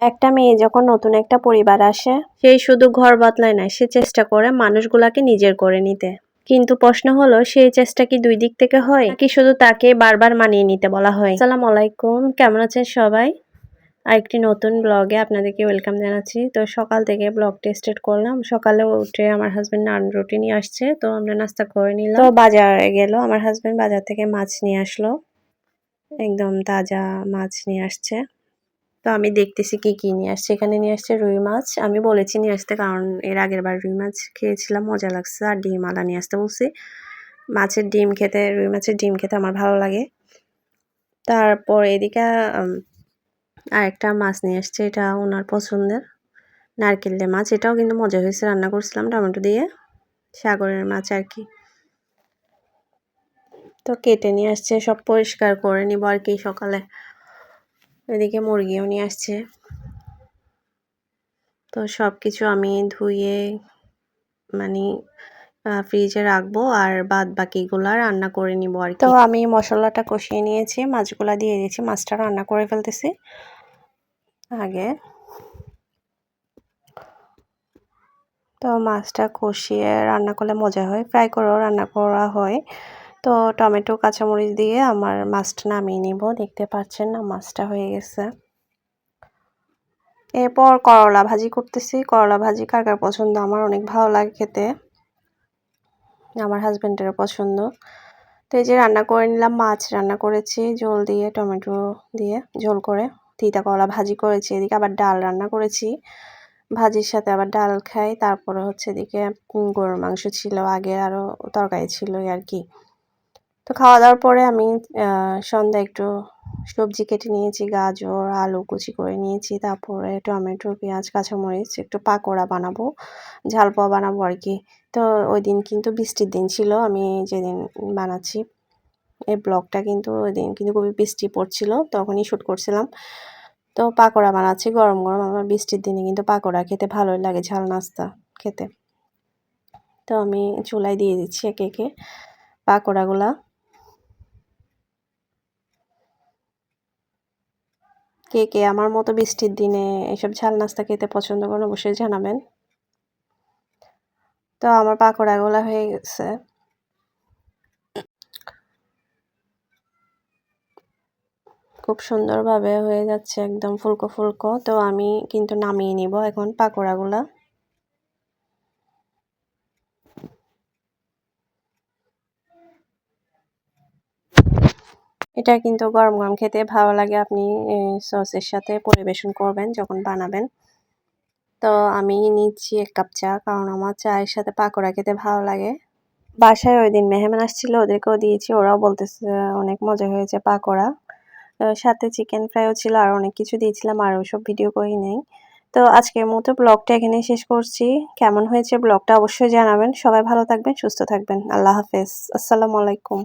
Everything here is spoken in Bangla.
একটা মেয়ে যখন নতুন একটা পরিবার আসে, সেই শুধু ঘর বদলায় না, সে চেষ্টা করে মানুষগুলাকে নিজের করে নিতে। কিন্তু প্রশ্ন হলো, সেই চেষ্টা কি দুই দিক থেকে হয়, নাকি শুধু তাকে বারবার মানিয়ে নিতে বলা হয়? আসসালামু আলাইকুম, কেমন আছেন সবাই? আরেকটি নতুন ব্লগে আপনাদেরকে ওয়েলকাম জানাচ্ছি। তো সকাল থেকে ব্লগটা স্টার্ট করলাম। সকালে উঠে আমার হাজবেন্ড নান রুটি নিয়ে আসছে, তো আমরা নাস্তা করে নিলাম। তো বাজারে গেল, আমার হাজবেন্ড বাজার থেকে মাছ নিয়ে আসলো, একদম তাজা মাছ নিয়ে আসছে। তো আমি দেখতেছি কি নিয়ে আসছে। এখানে নিয়ে আসছে রুই মাছ। আমি বলেছি নিয়ে আসতে, কারণ এর আগের বার রুই মাছ খেয়েছিলাম, মজা লাগছে। আর ডিম আলা নিয়ে আসতে বলছি। রুই মাছের ডিম খেতে আমার ভালো লাগে। তারপর এদিকে আরেকটা মাছ নিয়ে আসছে, এটা ওনার পছন্দের নারকেল দিয়ে মাছ। এটাও কিন্তু মজা হয়েছে, রান্না করছিলাম টমেটো দিয়ে, সাগরের মাছ আর কি। তো কেটে নিয়ে আসছে, সব পরিষ্কার করে নিব আর কি সকালে। এদিকে মুরগিও নিয়ে আসছে। তো সব কিছু আমি ধুয়ে ফ্রিজে রাখবো, আর বাদ বাকিগুলা রান্না করে নিব আর কি। তো আমি মশলাটা কষিয়ে নিয়েছি, মাছগুলা দিয়ে দিয়েছি, মাছটা রান্না করে ফেলতেছি আগে। তো মাছটা কষিয়ে রান্না করলে মজা হয়, ফ্রাই করেও রান্না করা হয়। তো টমেটো কাঁচামরিচ দিয়ে আমার মাছটা নামিয়ে নিব। দেখতে পাচ্ছেন না, মাছটা হয়ে গেছে। এরপর করলা ভাজি করতেছি। করলা ভাজি কার কার পছন্দ, আমার অনেক ভালো লাগে খেতে, আমার হাজবেন্ডেরও পছন্দ। তো এই যে রান্না করে নিলাম, মাছ রান্না করেছি ঝোল দিয়ে, টমেটো দিয়ে ঝোল করে। তিতা করলা ভাজি করেছি, এদিকে আবার ডাল রান্না করেছি, ভাজির সাথে আবার ডাল খাই। তারপরে হচ্ছে এদিকে গরুর মাংস ছিল, আগে আরও তরকারি ছিল আর কি। তো খাওয়া দাওয়ার পরে আমি সন্ধ্যায় একটু সবজি কেটে নিয়েছি, গাজর আলু কুচি করে নিয়েছি, তারপরে টমেটো পেঁয়াজ কাঁচামরিচ, একটু পাকোড়া বানাবো, ঝাল পোয়া বানাবো আর কি। তো ওই দিন কিন্তু বৃষ্টির দিন ছিল, আমি যেদিন বানাচ্ছি এই ব্লগটা, কিন্তু ওই দিন কিন্তু খুবই বৃষ্টি পড়ছিল, তখনই শ্যুট করছিলাম। তো পাকোড়া বানাচ্ছি গরম গরম। আমার বৃষ্টির দিনে কিন্তু পাকোড়া খেতে ভালোই লাগে, ঝাল নাস্তা খেতে। তো আমি চুলায় দিয়ে দিচ্ছি একে একে পাকোড়াগুলা। কে কে আমার মতো বৃষ্টির দিনে এসব ঝাল নাস্তা খেতে পছন্দ করেন অবশ্যই জানাবেন। তো আমার পাকোড়াগুলো হয়ে গেছে, খুব সুন্দরভাবে হয়ে যাচ্ছে, একদম ফুলকো ফুলকো। তো আমি কিন্তু নামিয়ে নিব এখন পাকোড়াগুলা। এটা কিন্তু গরম গরম খেতে ভালো লাগে, আপনি সসের সাথে পরিবেশন করবেন যখন বানাবেন। তো আমি নিচ্ছি 1 কাপ চা, কারণ আমার চায়ের সাথে পাকোড়া খেতে ভালো লাগে। বাসায় ওই দিন মেহমান আসছিল, ওদেরকেও দিয়েছি, ওরাও বলতেছে অনেক মজা হয়েছে পাকোড়া। সাথে চিকেন ফ্রাইও ছিল, আর অনেক কিছু দিয়েছিলাম, আর ওইসব ভিডিও করি নাই। তো আজকের মতো ব্লগটা এখানেই শেষ করছি। কেমন হয়েছে ব্লগটা অবশ্যই জানাবেন। সবাই ভালো থাকবেন, সুস্থ থাকবেন। আল্লাহ হাফেজ, আসসালামু আলাইকুম।